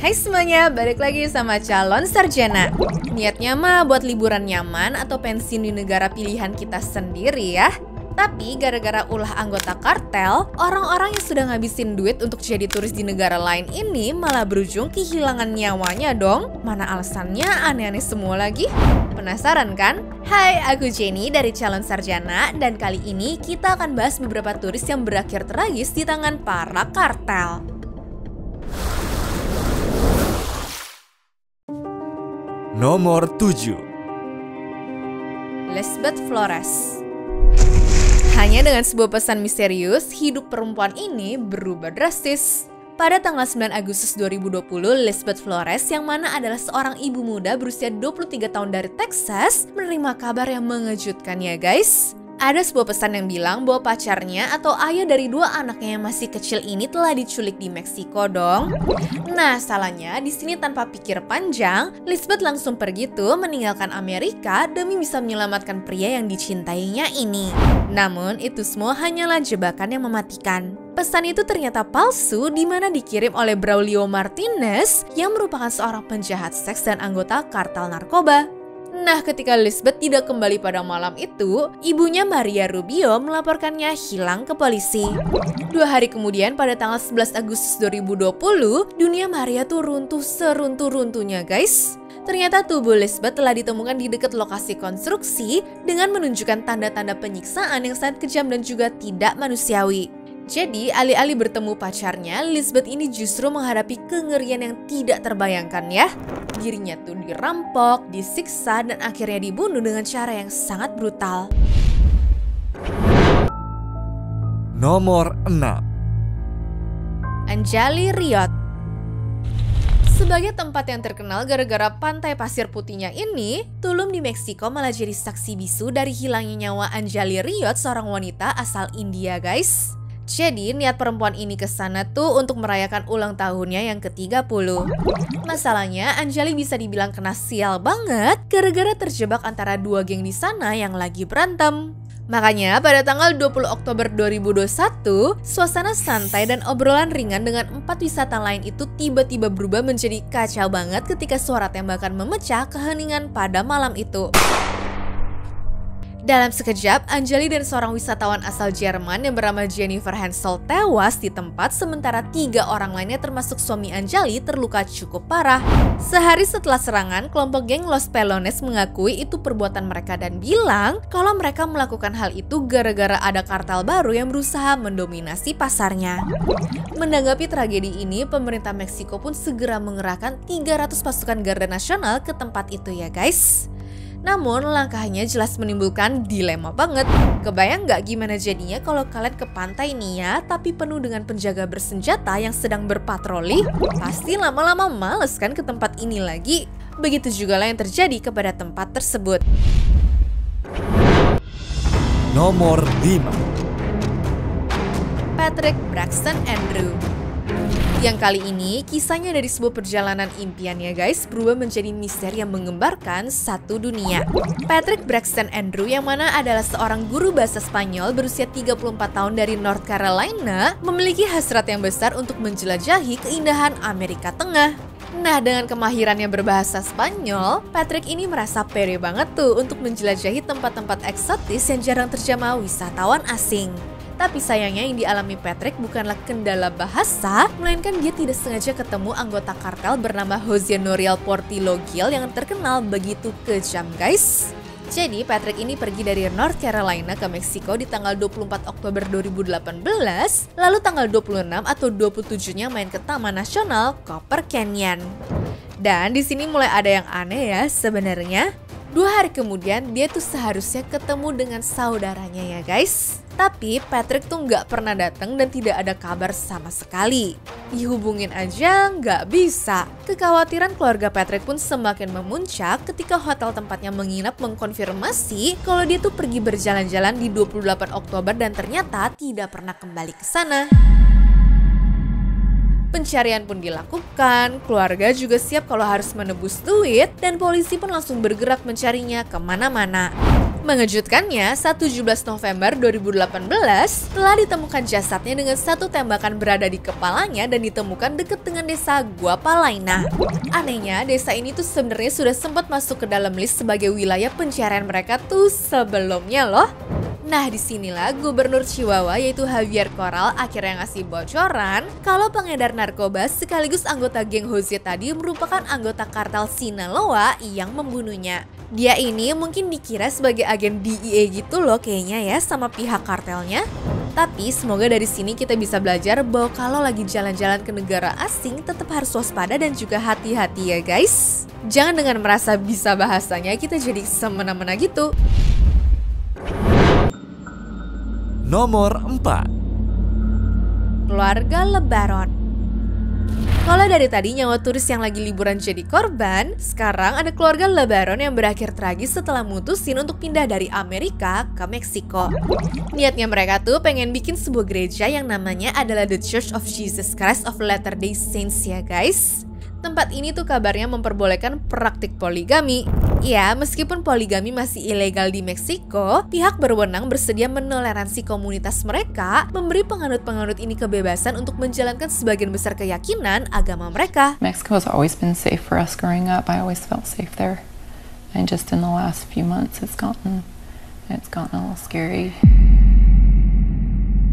Hai semuanya, balik lagi sama calon sarjana. Niatnya mah buat liburan nyaman atau pensiun di negara pilihan kita sendiri ya. Tapi gara-gara ulah anggota kartel, orang-orang yang sudah ngabisin duit untuk jadi turis di negara lain ini malah berujung kehilangan nyawanya dong. Mana alasannya aneh-aneh semua lagi? Penasaran kan? Hai, aku Jenny dari calon sarjana dan kali ini kita akan bahas beberapa turis yang berakhir tragis di tangan para kartel. Nomor 7. Lisbeth Flores. Hanya dengan sebuah pesan misterius, hidup perempuan ini berubah drastis. Pada tanggal 9 Agustus 2020, Lisbeth Flores yang mana adalah seorang ibu muda berusia 23 tahun dari Texas menerima kabar yang mengejutkan ya guys. Ada sebuah pesan yang bilang bahwa pacarnya atau ayah dari dua anaknya yang masih kecil ini telah diculik di Meksiko dong. Nah, salahnya di sini tanpa pikir panjang, Lisbeth langsung pergi tuh meninggalkan Amerika demi bisa menyelamatkan pria yang dicintainya ini. Namun, itu semua hanyalah jebakan yang mematikan. Pesan itu ternyata palsu di mana dikirim oleh Braulio Martinez yang merupakan seorang penjahat seks dan anggota kartel narkoba. Nah, ketika Lisbeth tidak kembali pada malam itu, ibunya Maria Rubio melaporkannya hilang ke polisi. 2 hari kemudian pada tanggal 11 Agustus 2020, dunia Maria tuh runtuh seruntuh-runtuhnya guys. Ternyata tubuh Lisbeth telah ditemukan di dekat lokasi konstruksi dengan menunjukkan tanda-tanda penyiksaan yang sangat kejam dan juga tidak manusiawi. Jadi, alih-alih bertemu pacarnya, Lisbeth ini justru menghadapi kengerian yang tidak terbayangkan ya. Dirinya tuh dirampok, disiksa, dan akhirnya dibunuh dengan cara yang sangat brutal. Nomor 6. Anjali Riot. Sebagai tempat yang terkenal gara-gara pantai pasir putihnya ini, Tulum di Meksiko malah jadi saksi bisu dari hilangnya nyawa Anjali Riot, seorang wanita asal India guys. Jadi niat perempuan ini ke sana tuh untuk merayakan ulang tahunnya yang ke-30. Masalahnya Anjali bisa dibilang kena sial banget gara-gara terjebak antara dua geng di sana yang lagi berantem. Makanya pada tanggal 20 Oktober 2021, suasana santai dan obrolan ringan dengan 4 wisata lain itu tiba-tiba berubah menjadi kacau banget ketika suara tembakan memecah keheningan pada malam itu. Dalam sekejap, Anjali dan seorang wisatawan asal Jerman yang bernama Jennifer Hansel tewas di tempat, sementara 3 orang lainnya termasuk suami Anjali terluka cukup parah. Sehari setelah serangan, kelompok geng Los Pelones mengakui itu perbuatan mereka dan bilang kalau mereka melakukan hal itu gara-gara ada kartel baru yang berusaha mendominasi pasarnya. Menanggapi tragedi ini, pemerintah Meksiko pun segera mengerahkan 300 pasukan Garda Nasional ke tempat itu ya guys. Namun langkahnya jelas menimbulkan dilema banget. Kebayang nggak gimana jadinya kalau kalian ke pantai nih ya, tapi penuh dengan penjaga bersenjata yang sedang berpatroli? Pasti lama-lama males kan ke tempat ini lagi. Begitu juga lah yang terjadi kepada tempat tersebut. Nomor 5. Patrick Braxton Andrew. Yang kali ini, kisahnya dari sebuah perjalanan impian ya guys, berubah menjadi misteri yang menggembarkan satu dunia. Patrick Braxton Andrew yang mana adalah seorang guru bahasa Spanyol berusia 34 tahun dari North Carolina, memiliki hasrat yang besar untuk menjelajahi keindahan Amerika Tengah. Nah, dengan kemahirannya berbahasa Spanyol, Patrick ini merasa pede banget tuh untuk menjelajahi tempat-tempat eksotis yang jarang terjamah wisatawan asing. Tapi sayangnya yang dialami Patrick bukanlah kendala bahasa, melainkan dia tidak sengaja ketemu anggota kartel bernama Jose Noriel Portillo Gil yang terkenal begitu kejam guys. Jadi Patrick ini pergi dari North Carolina ke Meksiko di tanggal 24 Oktober 2018, lalu tanggal 26 atau 27-nya main ke Taman Nasional Copper Canyon. Dan di sini mulai ada yang aneh ya sebenarnya. 2 hari kemudian dia tuh seharusnya ketemu dengan saudaranya ya guys. Tapi Patrick tuh nggak pernah datang dan tidak ada kabar sama sekali. Dihubungin aja nggak bisa. Kekhawatiran keluarga Patrick pun semakin memuncak ketika hotel tempatnya menginap mengkonfirmasi kalau dia tuh pergi berjalan-jalan di 28 Oktober dan ternyata tidak pernah kembali ke sana. Pencarian pun dilakukan, keluarga juga siap kalau harus menebus duit, dan polisi pun langsung bergerak mencarinya kemana-mana. Mengejutkannya, saat 17 November 2018 telah ditemukan jasadnya dengan satu tembakan berada di kepalanya dan ditemukan dekat dengan desa Guapalaina. Anehnya, desa ini tuh sebenarnya sudah sempat masuk ke dalam list sebagai wilayah pencarian mereka tuh sebelumnya loh. Nah, disinilah Gubernur Chihuahua yaitu Javier Corral akhirnya ngasih bocoran kalau pengedar narkoba sekaligus anggota geng Jose tadi merupakan anggota kartel Sinaloa yang membunuhnya. Dia ini mungkin dikira sebagai agen DEA gitu loh kayaknya ya sama pihak kartelnya. Tapi semoga dari sini kita bisa belajar bahwa kalau lagi jalan-jalan ke negara asing tetap harus waspada dan juga hati-hati ya guys. Jangan dengan merasa bisa bahasanya kita jadi semena-mena gitu. Nomor 4. Keluarga Lebaron. Kalau dari tadi nyawa turis yang lagi liburan jadi korban, sekarang ada keluarga Lebaron yang berakhir tragis setelah mutusin untuk pindah dari Amerika ke Meksiko. Niatnya mereka tuh pengen bikin sebuah gereja yang namanya adalah The Church of Jesus Christ of Latter-day Saints ya guys. Tempat ini tuh kabarnya memperbolehkan praktik poligami. Ya, meskipun poligami masih ilegal di Meksiko, pihak berwenang bersedia menoleransi komunitas mereka, memberi penganut-penganut ini kebebasan untuk menjalankan sebagian besar keyakinan agama mereka. Mexico has always been safe for us growing up. I always felt safe there. And just in the last few months it's gotten a little scary.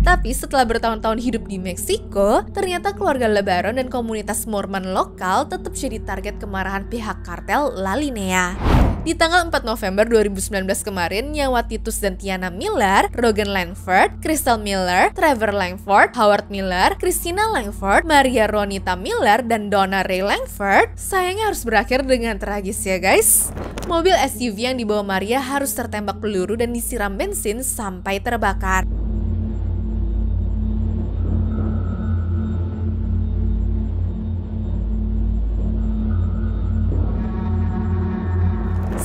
Tapi setelah bertahun-tahun hidup di Meksiko, ternyata keluarga Lebaron dan komunitas Mormon lokal tetap jadi target kemarahan pihak kartel La Linea. Di tanggal 4 November 2019 kemarin, nyawa Titus dan Tiana Miller, Rogan Langford, Crystal Miller, Trevor Langford, Howard Miller, Christina Langford, Maria Ronita Miller, dan Donna Ray Langford sayangnya harus berakhir dengan tragis ya guys. Mobil SUV yang dibawa Maria harus tertembak peluru dan disiram bensin sampai terbakar.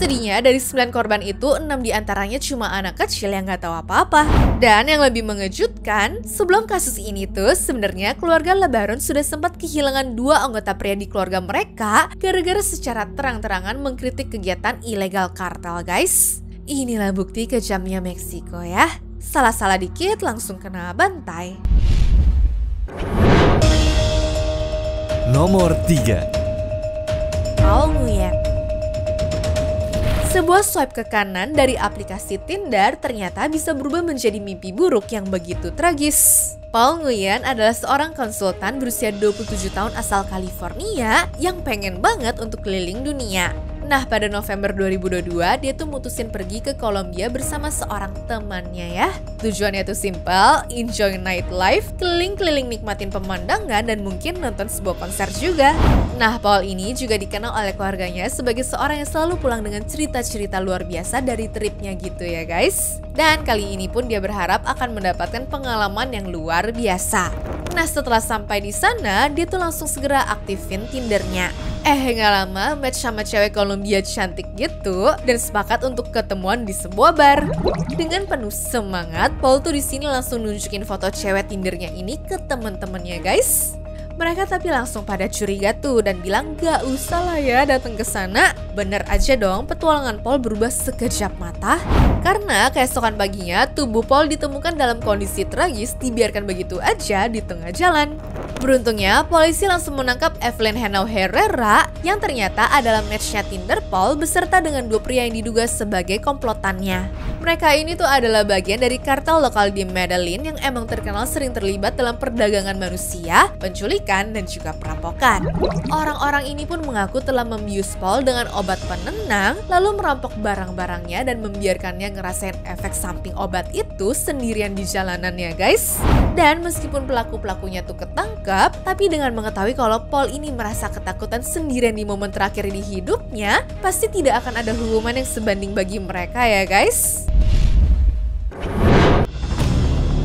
Sedihnya, dari 9 korban itu, 6 diantaranya cuma anak kecil yang gak tahu apa-apa. Dan yang lebih mengejutkan, sebelum kasus ini tuh, sebenarnya keluarga Lebaron sudah sempat kehilangan 2 anggota pria di keluarga mereka gara-gara secara terang-terangan mengkritik kegiatan ilegal kartel guys. Inilah bukti kejamnya Meksiko ya. Salah-salah dikit langsung kena bantai. Nomor 3. Paul Nguyen. Sebuah swipe ke kanan dari aplikasi Tinder ternyata bisa berubah menjadi mimpi buruk yang begitu tragis. Paul Nguyen adalah seorang konsultan berusia 27 tahun asal California yang pengen banget untuk keliling dunia. Nah, pada November 2022, dia tuh mutusin pergi ke Kolombia bersama seorang temannya ya. Tujuannya tuh simple, enjoy nightlife, keliling-keliling nikmatin pemandangan, dan mungkin nonton sebuah konser juga. Nah, Paul ini juga dikenal oleh keluarganya sebagai seorang yang selalu pulang dengan cerita-cerita luar biasa dari tripnya gitu ya guys. Dan kali ini pun dia berharap akan mendapatkan pengalaman yang luar biasa. Nah, setelah sampai di sana, dia tuh langsung segera aktifin Tindernya. Nggak lama match sama cewek Kolombia cantik gitu dan sepakat untuk ketemuan di sebuah bar. Dengan penuh semangat, Paul tuh di sini langsung nunjukin foto cewek Tindernya ini ke temen-temennya guys. Mereka tapi langsung pada curiga tuh dan bilang gak usah lah ya datang ke sana. Bener aja dong, petualangan Paul berubah sekejap mata. Karena keesokan paginya tubuh Paul ditemukan dalam kondisi tragis dibiarkan begitu aja di tengah jalan. Beruntungnya, polisi langsung menangkap Evelyn Henao Herrera yang ternyata adalah matchnya Tinder Paul beserta dengan 2 pria yang diduga sebagai komplotannya. Mereka ini tuh adalah bagian dari kartel lokal di Medellin yang emang terkenal sering terlibat dalam perdagangan manusia, penculikan, dan juga perampokan. Orang-orang ini pun mengaku telah membius Paul dengan obat penenang, lalu merampok barang-barangnya dan membiarkannya ngerasain efek samping obat itu sendirian di jalanan ya guys. Dan meskipun pelaku-pelakunya tuh ketangkap, tapi dengan mengetahui kalau Paul ini merasa ketakutan sendirian di momen terakhir di hidupnya, pasti tidak akan ada hukuman yang sebanding bagi mereka ya guys.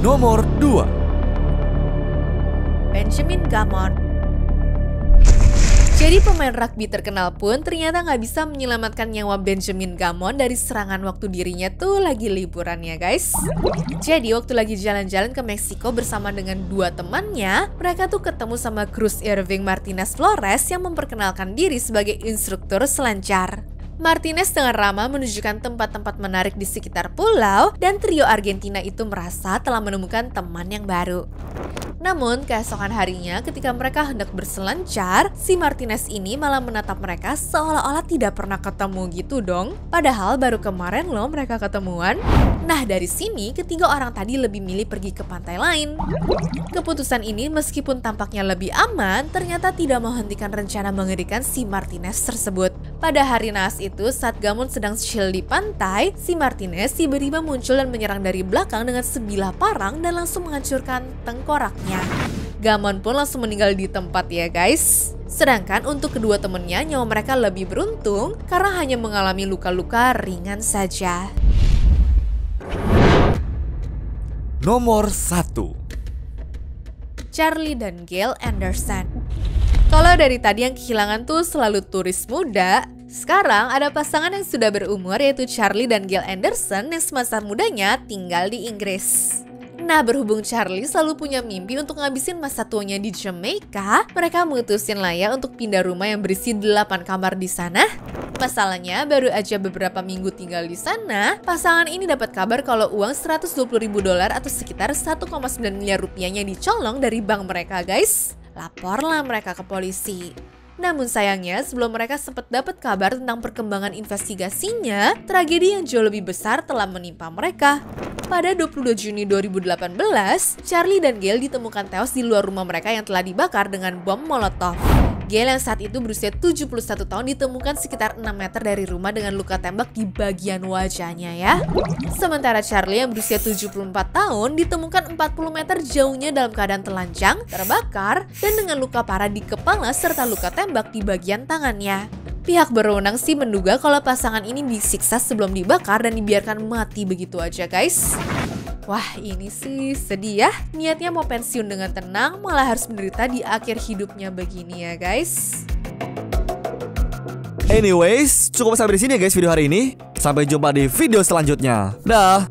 Nomor 2. Benjamin Gamon. Jadi pemain rugby terkenal pun ternyata nggak bisa menyelamatkan nyawa Benjamin Gamon dari serangan waktu dirinya tuh lagi liburan ya guys. Jadi waktu lagi jalan-jalan ke Meksiko bersama dengan 2 temannya, mereka tuh ketemu sama Cruz Irving Martinez Flores yang memperkenalkan diri sebagai instruktur selancar. Martinez dengan ramah menunjukkan tempat-tempat menarik di sekitar pulau dan trio Argentina itu merasa telah menemukan teman yang baru. Namun, keesokan harinya ketika mereka hendak berselancar, si Martinez ini malah menatap mereka seolah-olah tidak pernah ketemu gitu dong. Padahal baru kemarin loh mereka ketemuan. Nah, dari sini ketiga orang tadi lebih milih pergi ke pantai lain. Keputusan ini meskipun tampaknya lebih aman, ternyata tidak menghentikan rencana mengerikan si Martinez tersebut. Pada hari naas itu, saat Gamon sedang chill di pantai, si Martinez tiba-tiba muncul dan menyerang dari belakang dengan sebilah parang dan langsung menghancurkan tengkoraknya. Gamon pun langsung meninggal di tempat ya guys. Sedangkan untuk kedua temennya, nyawa mereka lebih beruntung karena hanya mengalami luka-luka ringan saja. Nomor 1. Charlie dan Gail Anderson. Kalau dari tadi yang kehilangan tuh selalu turis muda, sekarang ada pasangan yang sudah berumur yaitu Charlie dan Gail Anderson yang semasa mudanya tinggal di Inggris. Nah, berhubung Charlie selalu punya mimpi untuk ngabisin masa tuanya di Jamaica, mereka mutusin lah ya untuk pindah rumah yang berisi 8 kamar di sana. Masalahnya, baru aja beberapa minggu tinggal di sana, pasangan ini dapat kabar kalau uang $120.000 atau sekitar 1,9 miliar rupiahnya dicolong dari bank mereka guys. Laporlah mereka ke polisi. Namun sayangnya, sebelum mereka sempat dapat kabar tentang perkembangan investigasinya, tragedi yang jauh lebih besar telah menimpa mereka. Pada 22 Juni 2018, Charlie dan Gail ditemukan tewas di luar rumah mereka yang telah dibakar dengan bom molotov. Gail yang saat itu berusia 71 tahun ditemukan sekitar 6 meter dari rumah dengan luka tembak di bagian wajahnya ya. Sementara Charlie yang berusia 74 tahun ditemukan 40 meter jauhnya dalam keadaan telanjang, terbakar, dan dengan luka parah di kepala serta luka tembak di bagian tangannya. Pihak berwenang sih menduga kalau pasangan ini disiksa sebelum dibakar dan dibiarkan mati begitu aja guys. Wah, ini sih sedih ya. Niatnya mau pensiun dengan tenang, malah harus menderita di akhir hidupnya begini ya guys. Anyways, cukup sampai di sini ya guys video hari ini. Sampai jumpa di video selanjutnya. Dah.